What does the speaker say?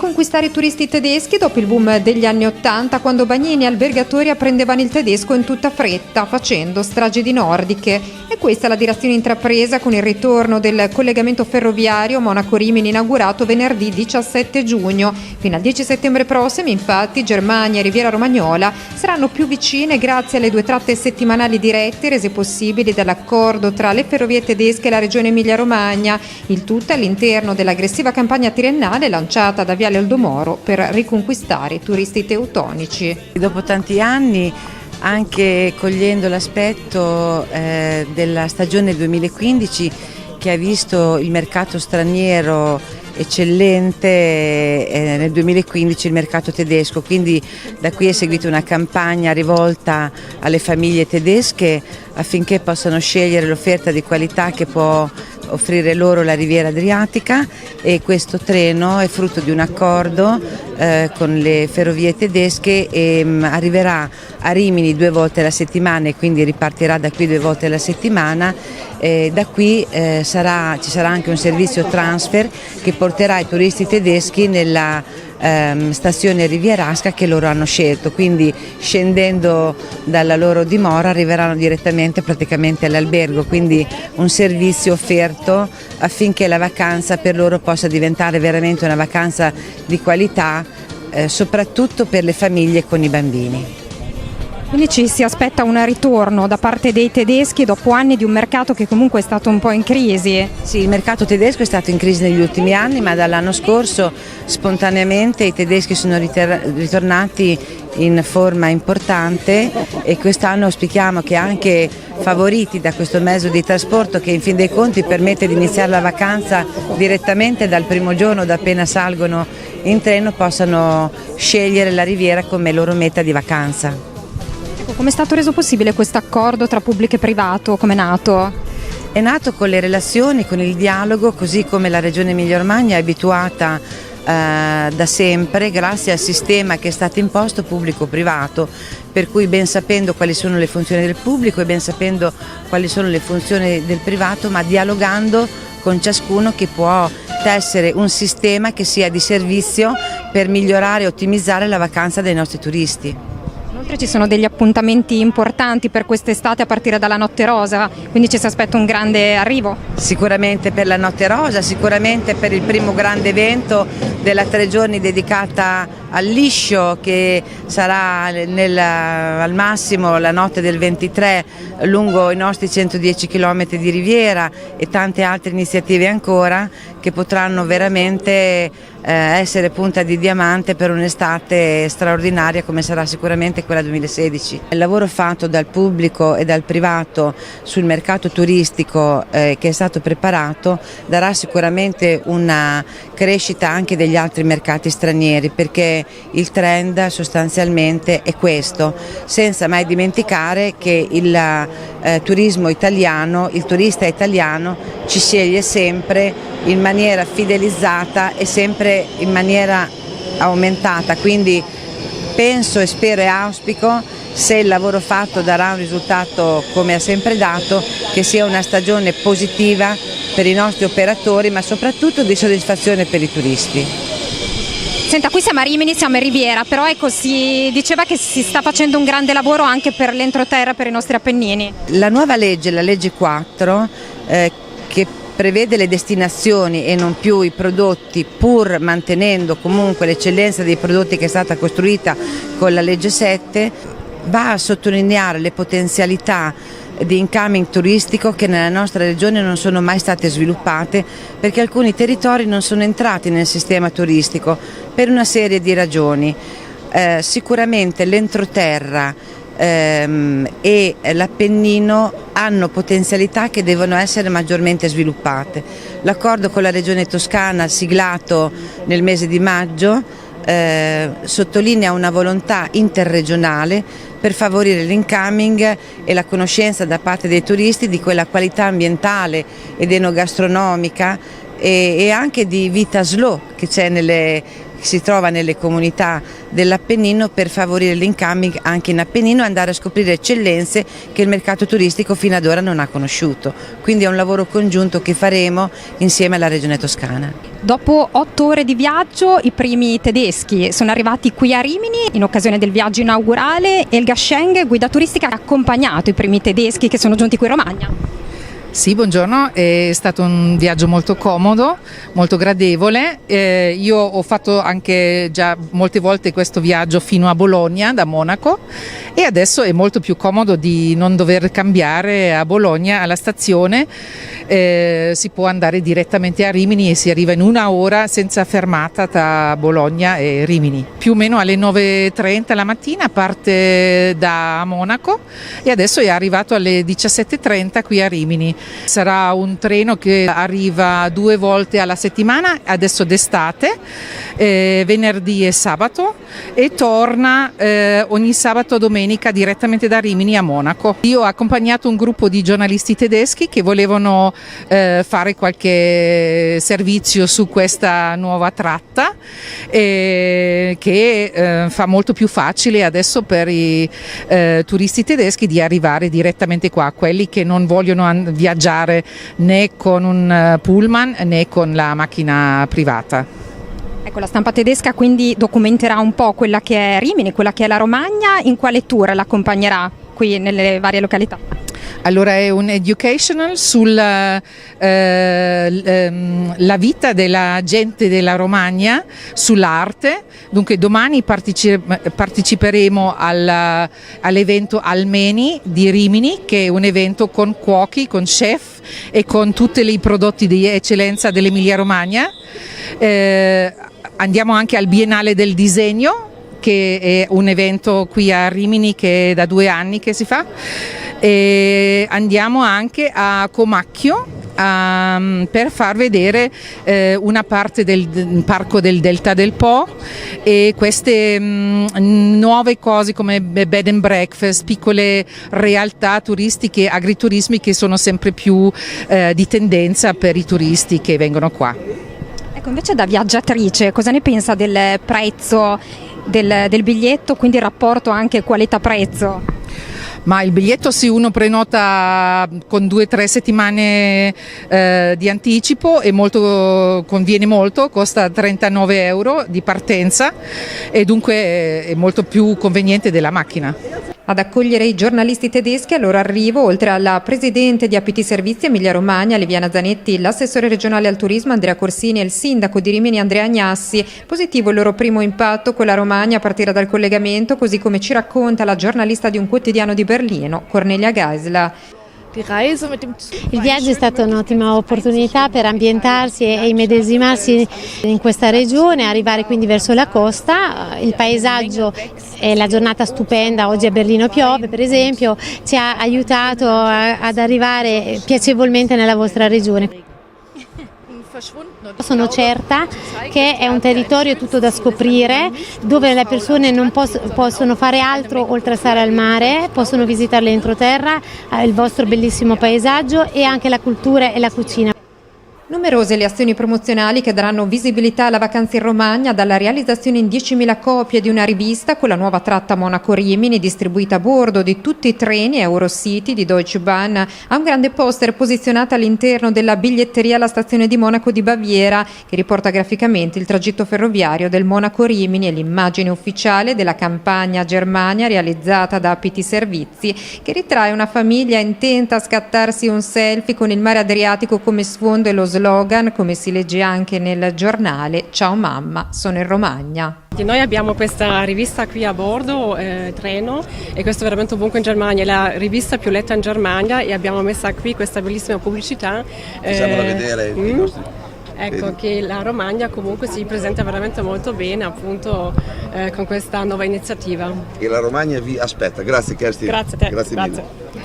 riconquistare i turisti tedeschi dopo il boom degli anni '80, quando bagnini e albergatori apprendevano il tedesco in tutta fretta, facendo stragi di nordiche. E questa è la direzione intrapresa con il ritorno del collegamento ferroviario Monaco-Rimini, inaugurato venerdì 17 giugno. Fino al 10 settembre prossimo, infatti, Germania e Riviera Romagnola saranno più vicine grazie alle 2 tratte settimanali dirette rese possibili dall'accordo tra le ferrovie tedesche e la regione Emilia-Romagna. Il tutto all'interno dell'aggressiva campagna triennale lanciata da Viale Aldomoro per riconquistare i turisti teutonici. Dopo tanti anni, anche cogliendo l'aspetto della stagione 2015 che ha visto il mercato straniero eccellente, nel 2015 il mercato tedesco, quindi da qui è seguita una campagna rivolta alle famiglie tedesche affinché possano scegliere l'offerta di qualità che può offrire loro la Riviera Adriatica, e questo treno è frutto di un accordo con le ferrovie tedesche e arriverà a Rimini 2 volte alla settimana e quindi ripartirà da qui 2 volte alla settimana. Da qui ci sarà anche un servizio transfer che porterà i turisti tedeschi nella stazione rivierasca che loro hanno scelto, quindi scendendo dalla loro dimora arriveranno direttamente praticamente all'albergo, quindi un servizio offerto affinché la vacanza per loro possa diventare veramente una vacanza di qualità, soprattutto per le famiglie con i bambini. Quindi ci si aspetta un ritorno da parte dei tedeschi dopo anni di un mercato che comunque è stato un po' in crisi. Sì, il mercato tedesco è stato in crisi negli ultimi anni, ma dall'anno scorso spontaneamente i tedeschi sono ritornati in forma importante, e quest'anno auspichiamo che anche favoriti da questo mezzo di trasporto, che in fin dei conti permette di iniziare la vacanza direttamente dal primo giorno, da appena salgono in treno, possano scegliere la Riviera come loro meta di vacanza. Come è stato reso possibile questo accordo tra pubblico e privato? Come è nato? È nato con le relazioni, con il dialogo, così come la Regione Emilia-Romagna è abituata da sempre, grazie al sistema che è stato imposto pubblico-privato, per cui ben sapendo quali sono le funzioni del pubblico e ben sapendo quali sono le funzioni del privato, ma dialogando con ciascuno che può tessere un sistema che sia di servizio per migliorare e ottimizzare la vacanza dei nostri turisti. Inoltre ci sono degli appuntamenti importanti per quest'estate a partire dalla Notte Rosa, quindi ci si aspetta un grande arrivo. Sicuramente per la Notte Rosa, sicuramente per il primo grande evento della 3 giorni dedicata al liscio, che sarà al massimo la notte del 23 lungo i nostri 110 km di riviera, e tante altre iniziative ancora che potranno veramente essere punta di diamante per un'estate straordinaria come sarà sicuramente quella 2016. Il lavoro fatto dal pubblico e dal privato sul mercato turistico che è stato preparato darà sicuramente una crescita anche degli altri mercati stranieri, perché il trend sostanzialmente è questo, senza mai dimenticare che il turismo italiano, il turista italiano ci sceglie sempre in maniera fidelizzata e sempre in maniera aumentata, quindi penso e spero e auspico, se il lavoro fatto darà un risultato come ha sempre dato, che sia una stagione positiva per i nostri operatori, ma soprattutto di soddisfazione per i turisti. Senta, qui siamo a Rimini, siamo a Riviera, però ecco, si diceva che si sta facendo un grande lavoro anche per l'entroterra, per i nostri Appennini. La nuova legge, la legge 4, che prevede le destinazioni e non più i prodotti, pur mantenendo comunque l'eccellenza dei prodotti che è stata costruita con la legge 7, va a sottolineare le potenzialità di incoming turistico che nella nostra regione non sono mai state sviluppate, perché alcuni territori non sono entrati nel sistema turistico per una serie di ragioni. Sicuramente l'entroterra e l'Appennino hanno potenzialità che devono essere maggiormente sviluppate. L'accordo con la Regione Toscana siglato nel mese di maggio sottolinea una volontà interregionale per favorire l'incoming e la conoscenza da parte dei turisti di quella qualità ambientale ed enogastronomica e anche di vita slow che si trova nelle comunità dell'Appennino, per favorire l'incoming anche in Appennino e andare a scoprire eccellenze che il mercato turistico fino ad ora non ha conosciuto. Quindi è un lavoro congiunto che faremo insieme alla Regione Toscana. Dopo 8 ore di viaggio i primi tedeschi sono arrivati qui a Rimini in occasione del viaggio inaugurale e il Gasheng, guida turistica, ha accompagnato i primi tedeschi che sono giunti qui in Romagna. Sì, buongiorno, è stato un viaggio molto comodo, molto gradevole. Io ho fatto anche già molte volte questo viaggio fino a Bologna da Monaco e adesso è molto più comodo di non dover cambiare a Bologna alla stazione. Si può andare direttamente a Rimini e si arriva in 1 ora senza fermata tra Bologna e Rimini. Più o meno alle 9:30 la mattina parte da Monaco e adesso è arrivato alle 17:30 qui a Rimini. Sarà un treno che arriva 2 volte alla settimana, adesso d'estate, venerdì e sabato, e torna ogni sabato e domenica direttamente da Rimini a Monaco. Io ho accompagnato un gruppo di giornalisti tedeschi che volevano fare qualche servizio su questa nuova tratta che fa molto più facile adesso per i turisti tedeschi di arrivare direttamente qua, quelli che non vogliono viaggiare né con un pullman né con la macchina privata. Ecco, la stampa tedesca quindi documenterà un po' quella che è Rimini, quella che è la Romagna. In quale tour l'accompagnerà qui nelle varie località? Allora è un educational sulla la vita della gente della Romagna, sull'arte. Dunque domani parteciperemo all'evento Almeni di Rimini, che è un evento con cuochi, con chef e con tutti i prodotti di eccellenza dell'Emilia Romagna. Andiamo anche al Biennale del Disegno, che è un evento qui a Rimini che è da 2 anni che si fa. E andiamo anche a Comacchio per far vedere una parte del parco del Delta del Po e queste nuove cose come bed and breakfast, piccole realtà turistiche, agriturismi che sono sempre più di tendenza per i turisti che vengono qua. Ecco, invece da viaggiatrice cosa ne pensa del prezzo del biglietto, quindi il rapporto anche qualità-prezzo? Ma il biglietto, se uno prenota con 2 o 3 settimane di anticipo, conviene molto, costa 39 euro di partenza e dunque è molto più conveniente della macchina. Ad accogliere i giornalisti tedeschi al loro arrivo, oltre alla presidente di APT Servizi Emilia Romagna, Liviana Zanetti, l'assessore regionale al turismo Andrea Corsini e il sindaco di Rimini Andrea Agnassi. Positivo il loro primo impatto con la Romagna a partire dal collegamento, così come ci racconta la giornalista di un quotidiano di Berlino, Cornelia Geisler. Il viaggio è stata un'ottima opportunità per ambientarsi e immedesimarsi in questa regione, arrivare quindi verso la costa. Il paesaggio e la giornata stupenda, oggi a Berlino piove per esempio, ci ha aiutato ad arrivare piacevolmente nella vostra regione. Sono certa che è un territorio tutto da scoprire, dove le persone non possono fare altro oltre a stare al mare, possono visitare l'entroterra, il vostro bellissimo paesaggio e anche la cultura e la cucina. Numerose le azioni promozionali che daranno visibilità alla vacanza in Romagna, dalla realizzazione in 10.000 copie di una rivista con la nuova tratta Monaco-Rimini distribuita a bordo di tutti i treni Eurocity di Deutsche Bahn, a un grande poster posizionato all'interno della biglietteria alla stazione di Monaco di Baviera che riporta graficamente il tragitto ferroviario del Monaco-Rimini e l'immagine ufficiale della campagna Germania realizzata da APT Servizi, che ritrae una famiglia intenta a scattarsi un selfie con il mare Adriatico come sfondo e lo slogan, come si legge anche nel giornale: ciao mamma, sono in Romagna. Noi abbiamo questa rivista qui a bordo, treno, e questo è veramente ovunque in Germania, è la rivista più letta in Germania e abbiamo messa qui questa bellissima pubblicità. Facciamola vedere i nostri. Ecco che la Romagna comunque si presenta veramente molto bene appunto con questa nuova iniziativa. E la Romagna vi aspetta. Grazie Kerstin. Grazie a te. Grazie mille. Grazie.